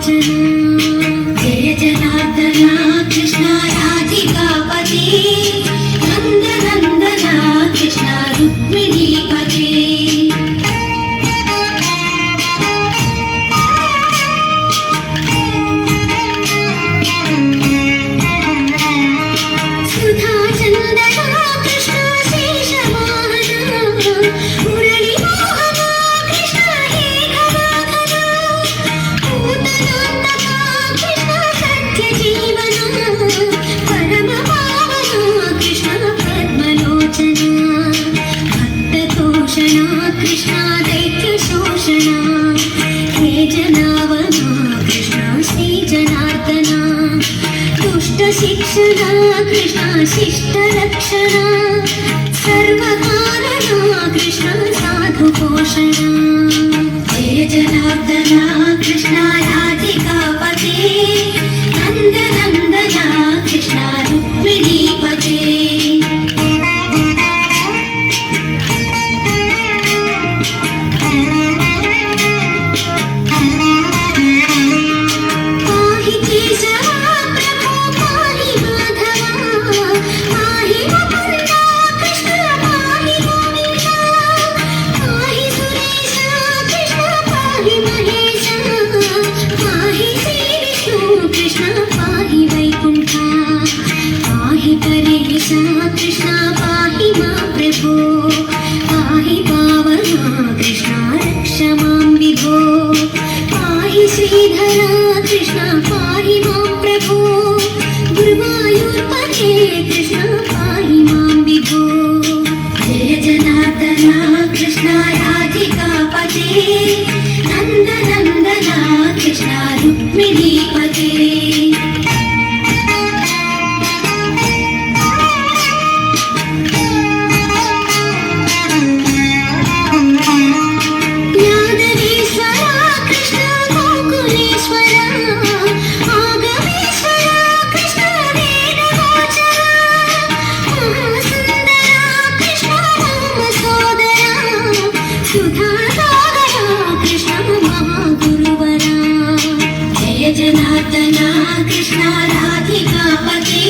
जय जनार्दना कृष्ण राधिकापते नन्दनन्दना कृष्ण रुक्मिणीपते कृष्णा दैत्य शोषणा हे जनावना कृष्णा श्री जनार्दना दुष्ट शिक्षणा कृष्णा शिष्ट रक्षणा सर्वकारणा कृष्णा साधु पोषणा जय जनार्दना कृष्णा राधिकापते नन्दनन्दना कृष्णा रुक्मिणीपते कृष्णा पाहि मां प्रभो पाहि पावना कृष्णा रक्ष मां विभो पाहि श्रीधरा कृष्णा पाहि मां प्रभो गुरुवायूरपते कृष्णा पाहि मां विभो जय जनार्दना कृष्णा राधिकापते नन्दनन्दना कृष्णा रुक्मिणीपते जनार्दना कृष्णा राधिकापते